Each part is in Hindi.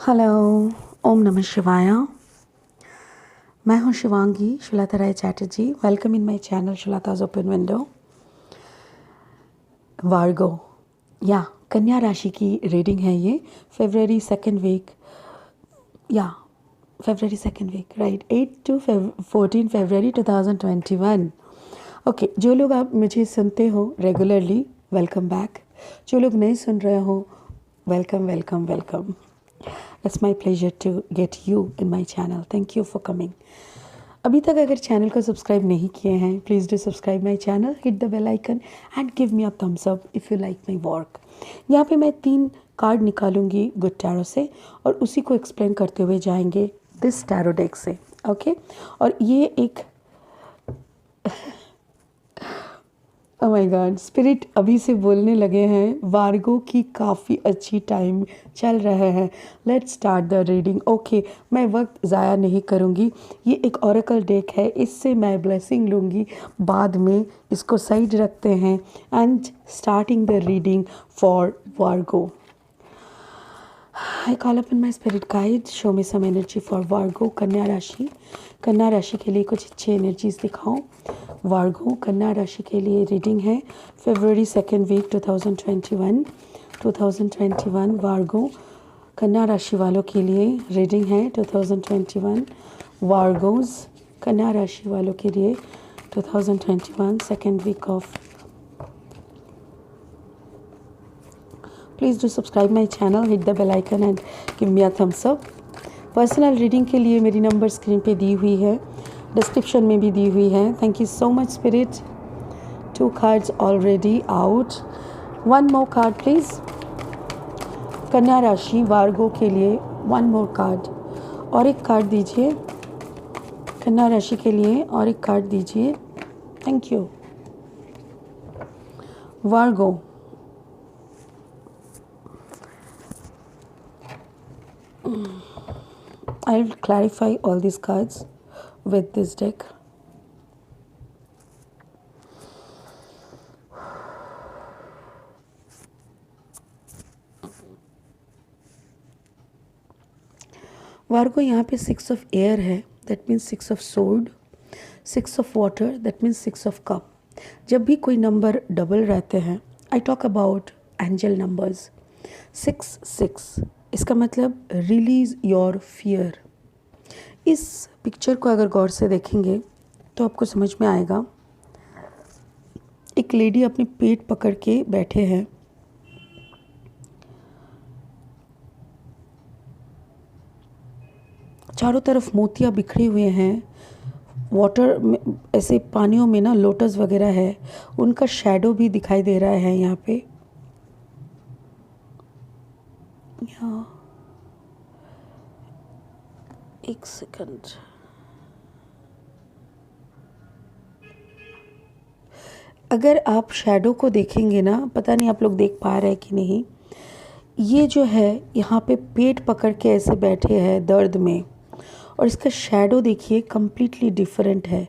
हेलो, ओम नमः शिवाय। मैं हूँ Shivangi Shulta Rai Chatterjee. Welcome in my channel Shulta's open window. Virgo या कन्या राशि की रीडिंग है ये। February second week right, 8 to 14 फरवरी 2021। ओके, जो लोग आप मुझे सुनते हो रेगुलरली, वेलकम बैक। जो लोग नहीं सुन रहे हो, welcome welcome welcome. It's my pleasure to get you in my channel. Thank you for coming. अभी तक अगर चैनल को सब्सक्राइब नहीं किए हैं, please do subscribe my channel, hit the bell icon and give me a thumbs up if you like my work. यहाँ पे मैं 3 कार्ड निकालूंगी गुड टैरो से और उसी को एक्सप्लेन करते हुए जाएंगे दिस टैरो डेक से। ओके, और ये एक ओह माय गॉड, स्पिरिट अभी से बोलने लगे हैं। वार्गो की काफ़ी अच्छी टाइम चल रहे हैं। Let's start the reading. Okay, मैं वक्त ज़ाया नहीं करूँगी। ये एक ओरेकल डेक है, इससे मैं ब्लेसिंग लूँगी, बाद में इसको साइड रखते हैं and starting the reading for Virgo. I call upon my spirit guide, show me some energy for Vargo, कन्या राशि। कन्या राशि के लिए कुछ अच्छी एनर्जीज दिखाओ। वार्गो कन्या राशि के लिए रीडिंग है फरवरी सेकेंड वीक 2021। वार्गो कन्या राशि वालों के लिए रीडिंग है 2021। वार्गोज कन्या राशि वालों के लिए 2021 second week off. Please do subscribe my channel, hit the bell icon and give me a thumbs up. Personal reading के लिए मेरी नंबर स्क्रीन पे दी हुई है, डिस्क्रिप्शन में भी दी हुई है। Thank you so much spirit. 2 cards already out, 1 more card please. कन्या राशि वार्गो के लिए 1 मोर कार्ड, और एक कार्ड दीजिए। कन्या राशि के लिए और एक कार्ड दीजिए। Thank you. Virgo I'll clarify all these cards with this deck. वार्गो यहाँ पे 6 ऑफ एयर है, that means 6 of sword. 6 of water, that means 6 of cup. जब भी कोई नंबर डबल रहते हैं, I talk about angel numbers. 6 इसका मतलब रिलीज योर फियर। इस पिक्चर को अगर गौर से देखेंगे तो आपको समझ में आएगा। एक लेडी अपने पेट पकड़ के बैठे हैं, चारों तरफ मोतियाँ बिखरे हुए हैं। वाटर में, ऐसे पानियों में ना लोटस वगैरह है, उनका शैडो भी दिखाई दे रहा है यहाँ पे। यहाँ एक सेकंड, अगर आप शैडो को देखेंगे ना, पता नहीं आप लोग देख पा रहे हैं कि नहीं, ये जो है यहाँ पे पेट पकड़ के ऐसे बैठे हैं दर्द में, और इसका शैडो देखिए कम्प्लीटली डिफरेंट है।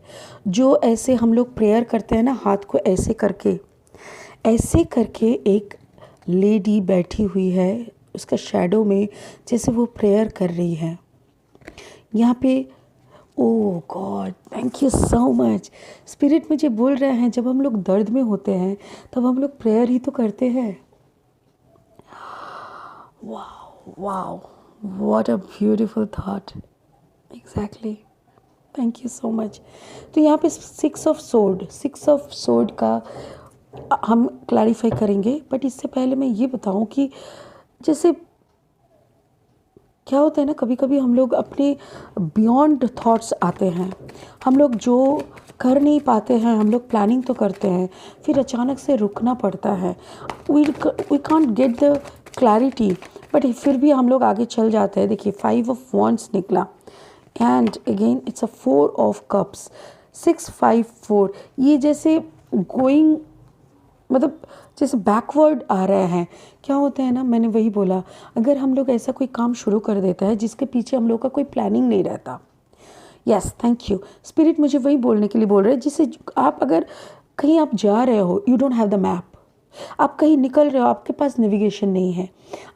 जो ऐसे हम लोग प्रेयर करते हैं ना, हाथ को ऐसे करके एक लेडी बैठी हुई है, उसका शैडो में, जैसे वो प्रेयर कर रही है यहाँ पे। Oh God, thank you so much. Spirit मुझे बोल रहे हैं, जब हम लोग दर्द में होते हैं तब हम लोग प्रेयर ही तो करते हैं। Wow wow, what a beautiful thought. Exactly, thank you so much. तो यहाँ पे 6 ऑफ सोर्ड का हम क्लैरिफाई करेंगे, बट इससे पहले मैं ये बताऊँ कि जैसे क्या होता है ना, कभी कभी हम लोग अपने बियॉन्ड थॉट्स आते हैं। हम लोग जो कर नहीं पाते हैं, हम लोग प्लानिंग तो करते हैं, फिर अचानक से रुकना पड़ता है। We can't get the clarity, but फिर भी हम लोग आगे चल जाते हैं। देखिए 5 ऑफ वॉन्ड्स निकला, and again it's a 4 of cups. 6 5 4, ये जैसे गोइंग, मतलब जैसे बैकवर्ड आ रहे हैं। क्या होता है ना, मैंने वही बोला, अगर हम लोग ऐसा कोई काम शुरू कर देता है जिसके पीछे हम लोग का कोई प्लानिंग नहीं रहता। यस, थैंक यू स्पिरिट, मुझे वही बोलने के लिए बोल रहे हैं। जिसे आप अगर कहीं आप जा रहे हो, you don't have the map, आप कहीं निकल रहे हो, आपके पास नेविगेशन नहीं है,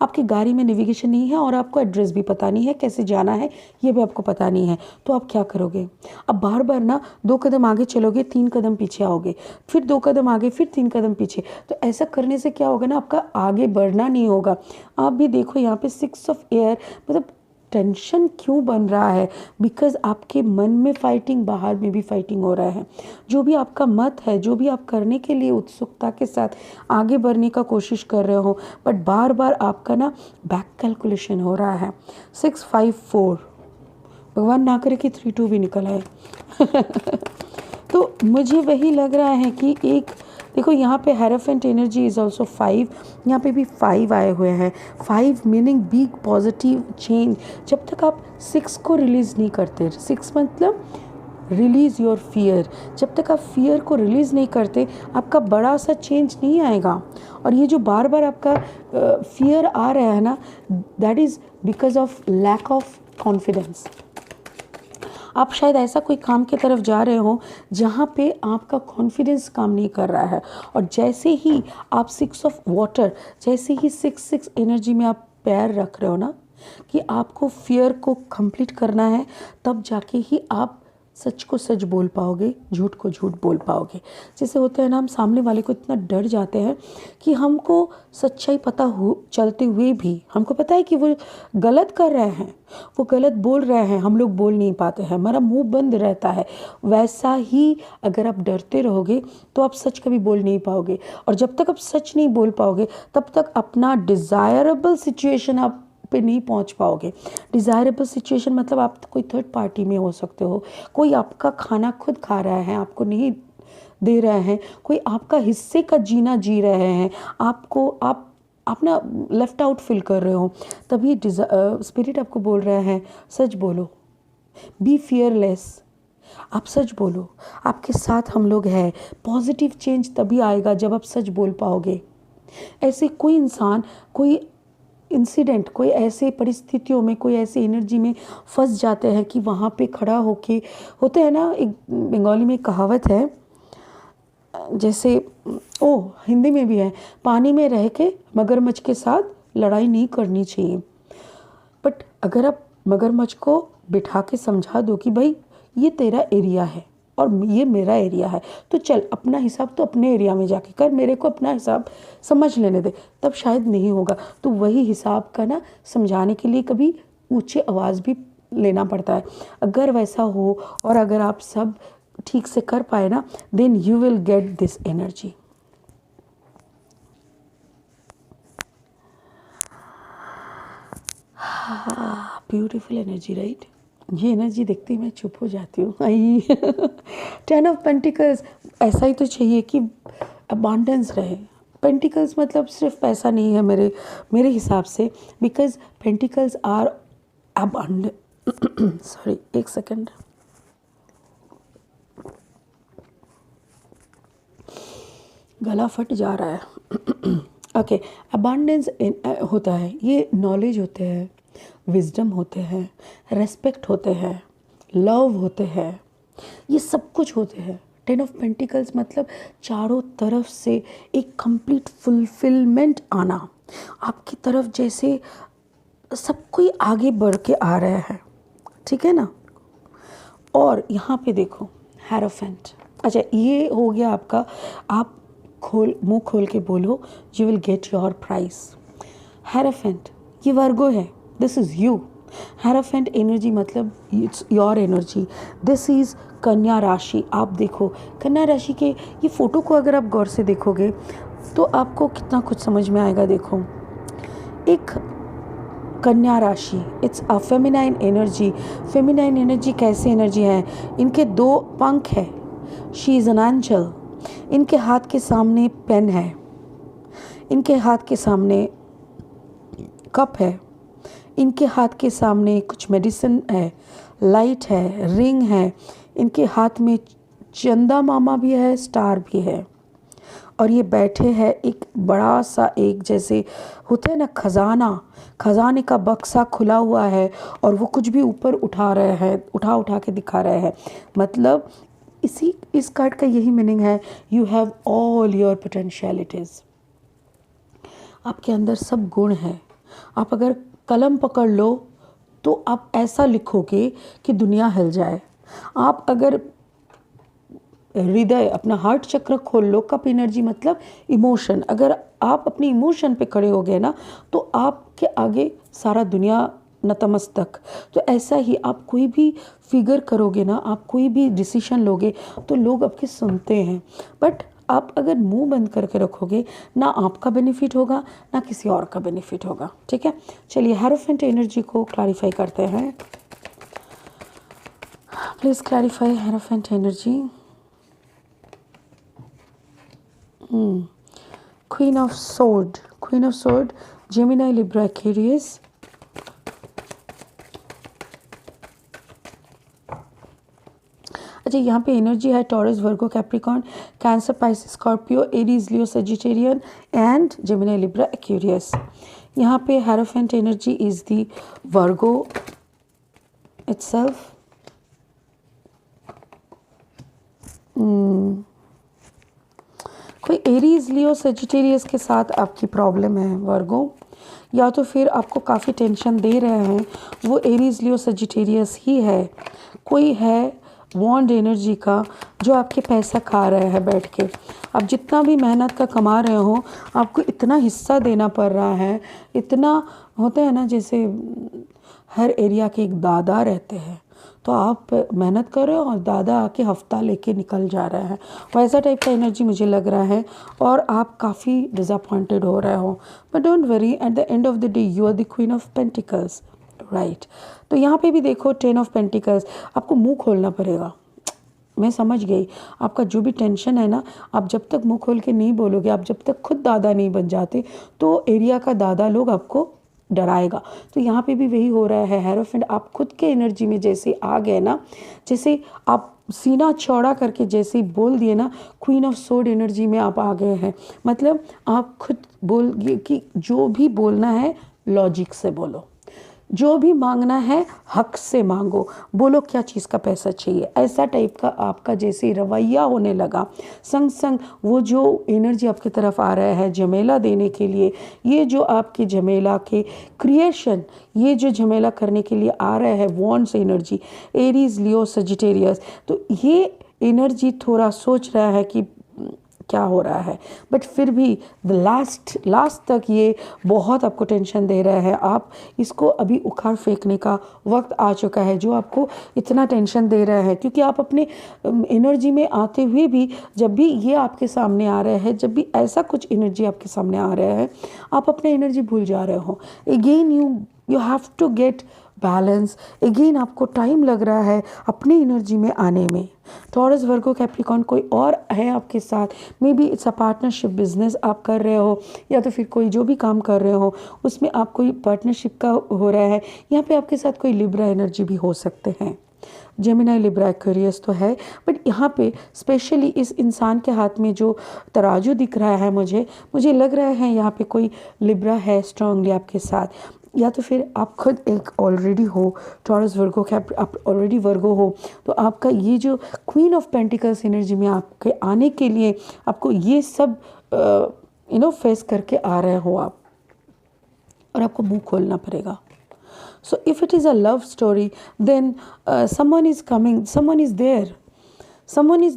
आपकी गाड़ी में नेविगेशन नहीं है और आपको एड्रेस भी पता नहीं है, कैसे जाना है ये भी आपको पता नहीं है, तो आप क्या करोगे? अब बार बार ना 2 कदम आगे चलोगे, 3 कदम पीछे आओगे, फिर 2 कदम आगे, फिर 3 कदम पीछे। तो ऐसा करने से क्या होगा ना, आपका आगे बढ़ना नहीं होगा। आप भी देखो यहाँ पे 6 ऑफ एयर, मतलब टेंशन क्यों बन रहा है? बिकॉज आपके मन में फाइटिंग, बाहर में भी फाइटिंग हो रहा है। जो भी आपका मत है, जो भी आप करने के लिए उत्सुकता के साथ आगे बढ़ने का कोशिश कर रहे हो, बट बार बार आपका ना बैक कैलकुलेशन हो रहा है। 6 5 4, भगवान ना करे कि 3 2 भी निकल आए। तो मुझे वही लग रहा है कि एक देखो यहाँ पे हेरोफेंट एनर्जी इज़ ऑल्सो 5, यहाँ पे भी 5 आए हुए हैं। 5 मीनिंग बिग पॉजिटिव चेंज। जब तक आप 6 को रिलीज़ नहीं करते, 6 मतलब रिलीज़ योर फियर, जब तक आप फियर को रिलीज़ नहीं करते, आपका बड़ा सा चेंज नहीं आएगा। और ये जो बार बार आपका फियर आ रहा है ना, that is because of lack of confidence. आप शायद ऐसा कोई काम की तरफ जा रहे हो जहाँ पे आपका कॉन्फिडेंस काम नहीं कर रहा है, और जैसे ही आप 6 ऑफ वाटर, जैसे ही 6 एनर्जी में आप पैर रख रहे हो ना कि आपको फियर को कंप्लीट करना है, तब जाके ही आप सच को सच बोल पाओगे, झूठ को झूठ बोल पाओगे। जैसे होता है ना, हम सामने वाले को इतना डर जाते हैं कि हमको सच्चाई पता हो चलते हुए भी हमको पता है कि वो गलत कर रहे हैं, वो गलत बोल रहे हैं, हम लोग बोल नहीं पाते हैं, हमारा मुंह बंद रहता है। वैसा ही अगर आप डरते रहोगे तो आप सच कभी बोल नहीं पाओगे, और जब तक आप सच नहीं बोल पाओगे तब तक अपना डिज़ायरेबल सिचुएशन आप पे नहीं पहुंच पाओगे। डिज़ायरेबल सिचुएशन मतलब आप कोई थर्ड पार्टी में हो सकते हो, कोई आपका खाना खुद खा रहा है, आपको नहीं दे रहे हैं, कोई आपका हिस्से का जीना जी रहे हैं, आपको आप ना लेफ्ट आउट फील कर रहे हो, तभी स्पिरिट आपको बोल रहे हैं सच बोलो, बी फियरलेस, आप सच बोलो, आपके साथ हम लोग हैं। पॉजिटिव चेंज तभी आएगा जब आप सच बोल पाओगे। ऐसे कोई इंसान, कोई इंसिडेंट, कोई ऐसे परिस्थितियों में, कोई ऐसी एनर्जी में फंस जाते हैं कि वहाँ पे खड़ा होके, होते हैं ना, एक बंगाली में कहावत है, जैसे हिंदी में भी है, पानी में रह के मगरमच्छ के साथ लड़ाई नहीं करनी चाहिए। बट अगर आप मगरमच्छ को बिठा के समझा दो कि भाई ये तेरा एरिया है और ये मेरा एरिया है, तो चल अपना हिसाब तो अपने एरिया में जाके कर, मेरे को अपना हिसाब समझ लेने दे, तब शायद नहीं होगा। तो वही हिसाब का ना समझाने के लिए कभी ऊंची आवाज़ भी लेना पड़ता है। अगर वैसा हो और अगर आप सब ठीक से कर पाए ना, then you will get this energy. Beautiful energy, right? ये एनर्जी देखते ही मैं चुप हो जाती हूँ। आई 10 ऑफ पेंटिकल्स, ऐसा ही तो चाहिए कि अबांडेंस रहे। पेंटिकल्स मतलब सिर्फ पैसा नहीं है मेरे हिसाब से, because pentacles are abundant. Sorry, एक सेकेंड। गला फट जा रहा है। ओके, अबांडेंस होता है, ये नॉलेज होते हैं, विजडम होते हैं, रेस्पेक्ट होते हैं, लव होते हैं, ये सब कुछ होते हैं। 10 ऑफ पेंटिकल्स मतलब चारों तरफ से एक कंप्लीट फुलफिलमेंट आना आपकी तरफ, जैसे सब कोई आगे बढ़ के आ रहा है, ठीक है ना। और यहाँ पे देखो हेरोफेंट, अच्छा ये हो गया आपका, आप मुंह खोल के बोलो, you will get your prize. Hierophant ये वर्गो है, this is you. Hierophant energy मतलब it's your energy. This is कन्या राशि। आप देखो कन्या राशि के ये फ़ोटो को अगर आप गौर से देखोगे तो आपको कितना कुछ समझ में आएगा। देखो, एक कन्या राशि, it's a feminine energy. Feminine energy कैसी एनर्जी है? इनके 2 पंख है, शी इज़ एन एंजल। इनके हाथ के सामने पेन है, इनके हाथ के सामने कप है, इनके हाथ के सामने कुछ मेडिसिन है, लाइट है, रिंग है, इनके हाथ में चंदा मामा भी है, स्टार भी है, और ये बैठे हैं एक बड़ा सा, एक जैसे होता है ना खजाना, खजाने का बक्सा खुला हुआ है और वो कुछ भी ऊपर उठा रहे हैं, उठा के दिखा रहे हैं। मतलब इस कार्ड का यही मीनिंग है, यू हैव ऑल योर पोटेंशियलिटीज़। आपके अंदर सब गुण है। आप अगर कलम पकड़ लो तो आप ऐसा लिखोगे कि दुनिया हिल जाए। आप अगर हृदय, अपना हार्ट चक्र खोल लो, कप एनर्जी मतलब इमोशन, अगर आप अपनी इमोशन पे खड़े हो गए ना तो आपके आगे सारा दुनिया नतमस्तक। तो ऐसा ही आप कोई भी फिगर करोगे ना, आप कोई भी डिसीजन लोगे तो लोग आपके सुनते हैं। बट आप अगर मुंह बंद करके रखोगे, ना आपका बेनिफिट होगा ना किसी और का बेनिफिट होगा। ठीक है, चलिए हेरोफेंट एनर्जी को क्लैरिफाई करते हैं। Please clarify hierophant energy. Queen of Sword, Queen of Sword, Gemini, Libra, Aquarius. अच्छा, यहाँ पे एनर्जी है Taurus, Virgo, Capricorn, Cancer, Pisces, Scorpio, Aries, Leo, Sagittarian and Gemini, Libra, Aquarius. यहाँ पे hierophant energy is the Virgo itself. कोई एरीज, लियो, सजिटेरियस के साथ आपकी प्रॉब्लम है वर्गो, या तो फिर आपको काफ़ी टेंशन दे रहे हैं वो एरीज, लियो, सजिटेरियस ही है। कोई है वॉन्ड एनर्जी का जो आपके पैसा खा रहा है बैठ के। आप जितना भी मेहनत का कमा रहे हो आपको इतना हिस्सा देना पड़ रहा है, इतना होता है ना, जैसे हर एरिया के एक दादा रहते हैं तो आप मेहनत कर रहे हो और दादा आके हफ्ता लेके निकल जा रहा है, वैसा टाइप का एनर्जी मुझे लग रहा है। और आप काफ़ी डिसअपॉइंटेड हो रहे हो, but don't worry, at the end of the day you are the queen of pentacles, right. तो यहाँ पे भी देखो 10 ऑफ पेंटिकल्स, आपको मुंह खोलना पड़ेगा। मैं समझ गई आपका जो भी टेंशन है ना, आप जब तक मुंह खोल के नहीं बोलोगे, आप जब तक खुद दादा नहीं बन जाते तो एरिया का दादा लोग आपको डराएगा। तो यहाँ पे भी वही हो रहा है हेरोफेंट, आप खुद के एनर्जी में जैसे आ गए ना, जैसे आप सीना चौड़ा करके जैसे ही बोल दिए ना, क्वीन ऑफ सोर्ड एनर्जी में आप आ गए हैं। मतलब आप खुद बोल कि जो भी बोलना है लॉजिक से बोलो, जो भी मांगना है हक से मांगो, बोलो क्या चीज़ का पैसा चाहिए, ऐसा टाइप का आपका जैसे रवैया होने लगा। संग संग वो जो एनर्जी आपकी तरफ आ रहा है झमेला देने के लिए, ये जो आपके झमेला के क्रिएशन, ये जो झमेला करने के लिए आ रहा है wands energy, Aries, Leo, Sagittarius, तो ये एनर्जी थोड़ा सोच रहा है कि क्या हो रहा है, बट फिर भी लास्ट तक ये बहुत आपको टेंशन दे रहा है। आप इसको अभी उखाड़ फेंकने का वक्त आ चुका है जो आपको इतना टेंशन दे रहा है, क्योंकि आप अपने एनर्जी में आते हुए भी जब भी ये आपके सामने आ रहा है, जब भी ऐसा कुछ एनर्जी आपके सामने आ रहा है, आप अपना एनर्जी भूल जा रहे हो। Again you have to get balance. Again आपको टाइम लग रहा है अपनी एनर्जी में आने में। टॉरस, वर्गो, कैप्रिकॉर्न कोई और है आपके साथ, may be it's a partnership business आप कर रहे हो, या तो फिर कोई जो भी काम कर रहे हो उसमें आप कोई पार्टनरशिप का हो रहा है। यहाँ पे आपके साथ कोई लिब्रा एनर्जी भी हो सकते हैं, जेमिनी, लिब्रा, एक्वेरियस तो है, बट यहाँ पे स्पेशली इस इंसान के हाथ में जो तराजू दिख रहा है, मुझे लग रहा है यहाँ पे कोई लिब्रा है स्ट्रांगली आपके साथ, या तो फिर आप खुद एक ऑलरेडी हो टॉरस, वर्गो, कैप, आप ऑलरेडी वर्गो हो। तो आपका ये जो क्वीन ऑफ पेंटिकल्स एनर्जी में आपके आने के लिए आपको ये सब फेस करके आ रहे हो आप, और आपको मुंह खोलना पड़ेगा। So if it is a love story, then someone is coming, someone is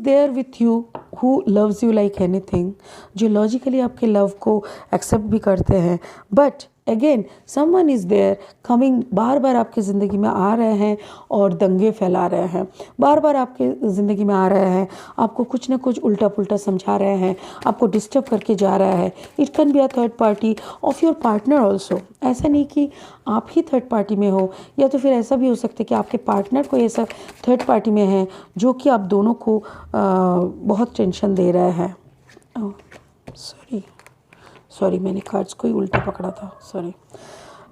there with you who loves you like anything, जो logically आपके love को accept भी करते हैं, but again someone is there coming, बार बार आपकी ज़िंदगी में आ रहे हैं और दंगे फैला रहे हैं, बार बार आपके ज़िंदगी में आ रहे हैं, आपको कुछ ना कुछ उल्टा पुल्टा समझा रहे हैं, आपको डिस्टर्ब करके जा रहा है। It can be a third party of your partner also. ऐसा नहीं कि आप ही थर्ड पार्टी में हो, या तो फिर ऐसा भी हो सकता है कि आपके पार्टनर कोई ऐसा थर्ड पार्टी में है जो कि आप दोनों को बहुत टेंशन दे रहा है। सॉरी मैंने कार्ड्स को ही उल्टा पकड़ा था, सॉरी।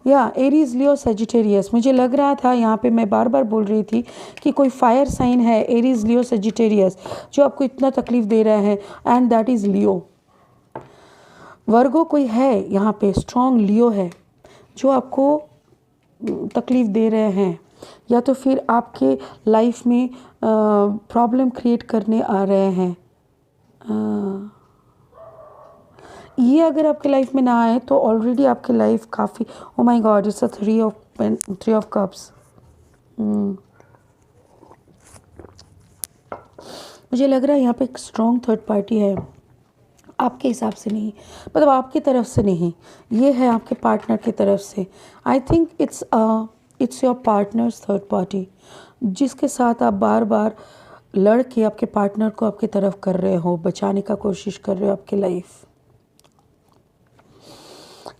या एरीज, लियो, सजिटेरियस, मुझे लग रहा था यहाँ पे मैं बार बार बोल रही थी कि कोई फायर साइन है, एरीज, लियो, सजिटेरियस, जो आपको इतना तकलीफ दे रहा है, एंड दैट इज़ लियो। वर्गो कोई है यहाँ पे स्ट्रॉन्ग लियो है जो आपको तकलीफ दे रहे हैं, या तो फिर आपके लाइफ में प्रॉब्लम क्रिएट करने आ रहे हैं। ये अगर आपके लाइफ में ना आए तो ऑलरेडी आपकी लाइफ काफ़ी, oh my God, it's a three of cups. मुझे लग रहा है यहाँ पे एक स्ट्रॉन्ग थर्ड पार्टी है, आपके हिसाब से नहीं, मतलब आपकी तरफ से नहीं, ये है आपके पार्टनर की तरफ से। I think it's your partners third party, जिसके साथ आप बार बार लड़ के आपके पार्टनर को आपकी तरफ कर रहे हो, बचाने का कोशिश कर रहे हो आपकी लाइफ।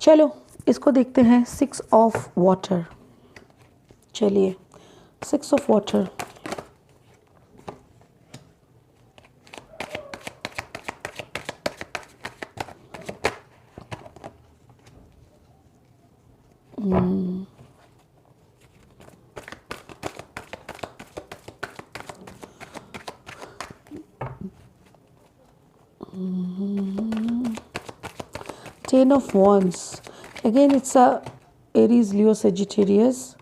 चलो इसको देखते हैं, 6 ऑफ वाटर। चलिए 6 of water. Ten of Wands. Again, it's a Aries, Leo, Sagittarius.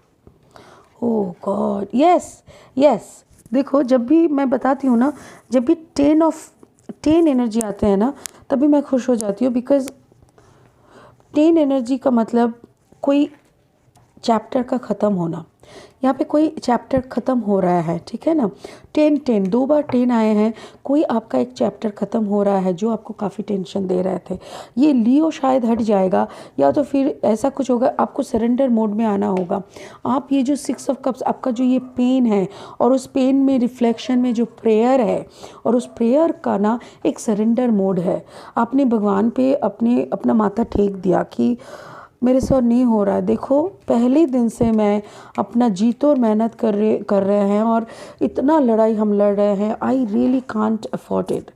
Oh God, yes, yes. देखो जब भी मैं बताती हूँ ना, जब भी 10 एनर्जी आते हैं ना, तभी मैं खुश हो जाती हूँ, बिकॉज 10 एनर्जी का मतलब कोई चैप्टर का ख़त्म होना। यहाँ पे कोई चैप्टर ख़त्म हो रहा है, ठीक है ना। 10 दो बार 10 आए हैं, कोई आपका एक चैप्टर ख़त्म हो रहा है जो आपको काफ़ी टेंशन दे रहे थे। ये लियो शायद हट जाएगा, या तो फिर ऐसा कुछ होगा, आपको सरेंडर मोड में आना होगा। आप ये जो 6 ऑफ कप्स, आपका जो ये पेन है, और उस पेन में रिफ्लेक्शन में जो प्रेयर है, और उस प्रेयर का ना एक सरेंडर मोड है। आपने भगवान पे अपना माथा टेक दिया कि मेरे से और नहीं हो रहा है। देखो पहले दिन से मैं अपना जी तोड़ मेहनत कर रहे हैं, और इतना लड़ाई हम लड़ रहे हैं, I really can't afford it,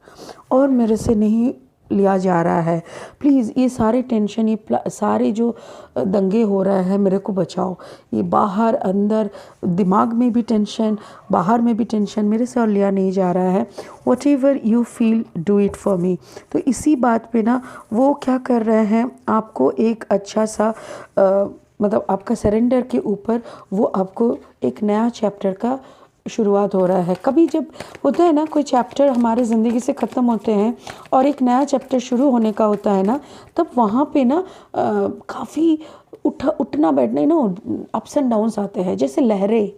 और मेरे से नहीं लिया जा रहा है। प्लीज़ ये सारे टेंशन, ये सारे जो दंगे हो रहे हैं, मेरे को बचाओ। ये बाहर अंदर, दिमाग में भी टेंशन, बाहर में भी टेंशन, मेरे से और लिया नहीं जा रहा है। What ever you feel, do it for me. तो इसी बात पे ना वो क्या कर रहे हैं, आपको एक अच्छा सा मतलब आपका सरेंडर के ऊपर वो आपको एक नया चैप्टर का शुरुआत हो रहा है। कभी जब होता है ना, कोई चैप्टर हमारे ज़िंदगी से ख़त्म होते हैं और एक नया चैप्टर शुरू होने का होता है ना, तब वहाँ पे ना काफ़ी उठना बैठना, अप्स एंड डाउन्स आते हैं, जैसे लहरें,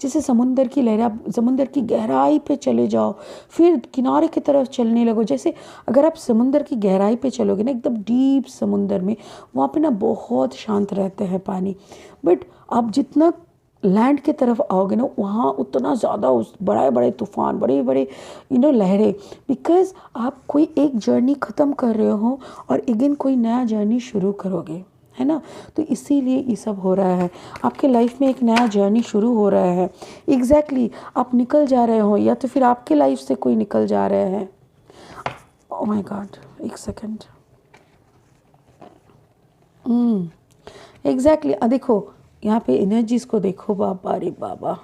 जैसे समुंदर की लहरें। आप समुंदर की गहराई पे चले जाओ, फिर किनारे की तरफ चलने लगो। जैसे अगर आप समुंदर की गहराई पे चलोगे ना, एकदम डीप समुंदर में, वहाँ पे ना बहुत शांत रहते हैं पानी। बट आप जितना लैंड की तरफ आओगे ना, वहाँ उतना ज़्यादा उस बड़े बड़े तूफ़ान, बड़े बड़े लहरें, बिकॉज़ आप कोई एक जर्नी ख़त्म कर रहे हो और अगेन कोई नया जर्नी शुरू करोगे, है ना। तो इसीलिए ये सब हो रहा है, आपके लाइफ में एक नया जर्नी शुरू हो रहा है। एग्जैक्टली आप निकल जा रहे हो, या तो फिर आपके लाइफ से कोई निकल जा रहे हैं। ओह माय गॉड, एक सेकेंड। एग्जैक्टली देखो यहाँ पे एनर्जीज़ को देखो, बाबा रे बाबा।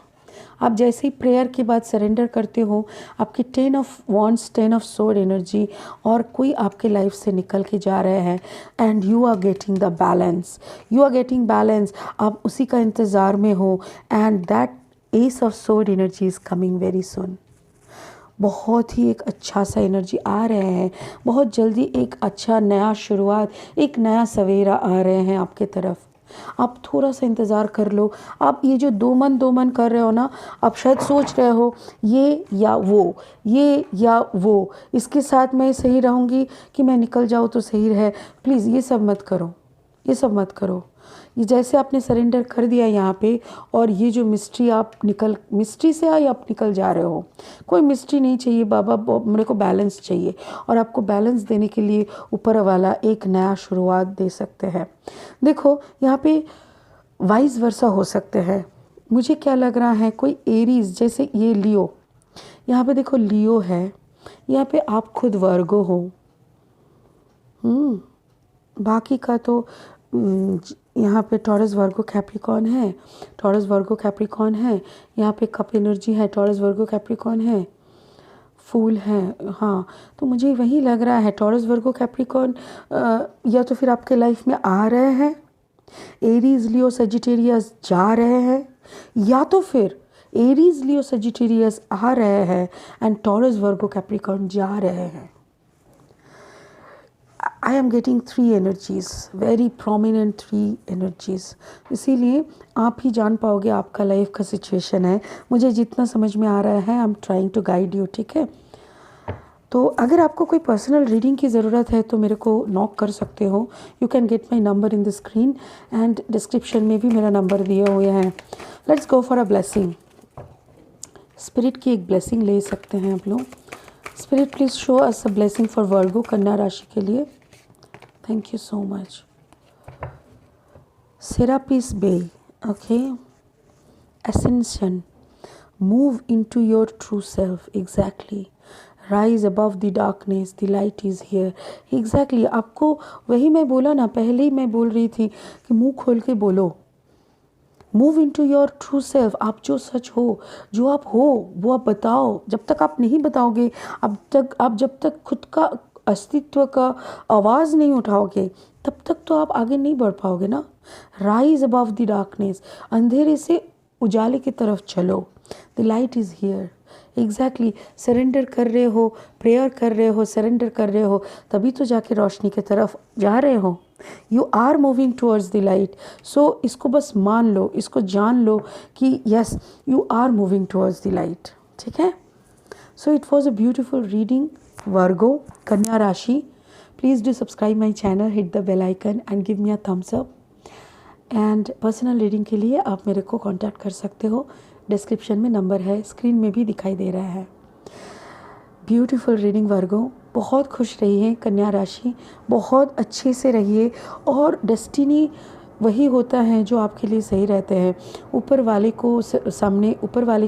आप जैसे ही प्रेयर के बाद सरेंडर करते हो, आपकी 10 of wands, 10 of sword energy, और कोई आपके लाइफ से निकल के जा रहे हैं, and you are getting the balance, you are getting balance. आप उसी का इंतज़ार में हो, and that ace of sword energy is coming very soon. बहुत ही एक अच्छा सा एनर्जी आ रहे हैं, बहुत जल्दी एक अच्छा नया शुरुआत, एक नया सवेरा आ रहे हैं आपके तरफ। आप थोड़ा सा इंतज़ार कर लो। आप ये जो दो मन कर रहे हो ना, आप शायद सोच रहे हो ये या वो, ये या वो, इसके साथ मैं सही रहूँगी कि मैं निकल जाऊँ तो सही रहे। प्लीज़ ये सब मत करो, ये सब मत करो। ये जैसे आपने सरेंडर कर दिया यहाँ पे, और ये जो मिस्ट्री से आप निकल जा रहे हो। कोई मिस्ट्री नहीं चाहिए बाबा, मेरे को बैलेंस चाहिए, और आपको बैलेंस देने के लिए ऊपर वाला एक नया शुरुआत दे सकते हैं। देखो यहाँ पे वाइस वर्सा हो सकते हैं। मुझे क्या लग रहा है, कोई एरीज, जैसे ये लियो, यहाँ पे देखो लियो है, यहाँ पे आप खुद वर्गो हो। बाकी का तो यहाँ पे टॉरस वर्गो कैप्रिकॉर्न है, टॉरस वर्गो कैप्रिकॉर्न है, यहाँ पे कप एनर्जी है, टॉरस वर्गो कैप्रिकॉर्न है, फूल है। हाँ, तो मुझे वही लग रहा है, टॉरस वर्गो कैप्रिकॉर्न या तो फिर आपके लाइफ में आ रहे हैं, एरीज लियो सजिटेरियस जा रहे हैं, या तो फिर एरीज लियो सजिटेरियस आ रहे हैं एंड टॉरस वर्गो कैप्रिकॉर्न जा रहे हैं। I am getting 3 energies, very prominent 3 energies. इसीलिए आप ही जान पाओगे आपका लाइफ का सिचुएशन है। मुझे जितना समझ में आ रहा है, I am trying to guide you, ठीक है। तो अगर आपको कोई पर्सनल रीडिंग की ज़रूरत है तो मेरे को नॉक कर सकते हो। You can get my number in the screen and description में भी मेरा नंबर दिए हुए हैं। Let's go for a blessing. Spirit की एक ब्लेसिंग ले सकते हैं आप लोग। Spirit please show us a blessing for Virgo, कन्या राशि के लिए। Thank you so much. Serapis Bey, okay. Ascension, move into your true self, exactly. Rise above the darkness, the light is here. Exactly, आपको वही मैं बोला ना, पहले ही मैं बोल रही थी कि मुंह खोल के बोलो। Move into your true self. आप जो सच हो, जो आप हो वो आप बताओ। जब तक आप नहीं बताओगे, आप जब तक खुद का अस्तित्व का आवाज़ नहीं उठाओगे, तब तक तो आप आगे नहीं बढ़ पाओगे ना। राइज अबव द डार्कनेस, अंधेरे से उजाले की तरफ चलो। The light is here. Exactly, surrender कर रहे हो, प्रेयर कर रहे हो, सरेंडर कर रहे हो, तभी तो जाके रोशनी की तरफ जा रहे हो। You are moving towards the light. So इसको बस मान लो, इसको जान लो कि yes, you are moving towards the light, ठीक है। So it was a beautiful reading Virgo, कन्या राशि। Please do subscribe my channel, hit the bell icon and give me a thumbs up. And personal reading के लिए आप मेरे को कांटेक्ट कर सकते हो। डिस्क्रिप्शन में नंबर है, स्क्रीन में भी दिखाई दे रहा है। ब्यूटीफुल रीडिंग वर्गो, बहुत खुश रहिए कन्या राशि, बहुत अच्छे से रहिए। और डेस्टिनी वही होता है जो आपके लिए सही रहते हैं। ऊपर वाले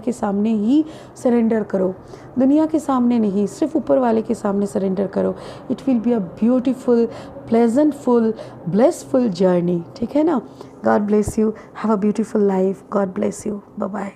के सामने ही सरेंडर करो, दुनिया के सामने नहीं, सिर्फ ऊपर वाले के सामने सरेंडर करो। It will be a beautiful, pleasantful, blessful journey, ठीक है ना। God bless you, have a beautiful life, God bless you, bye bye.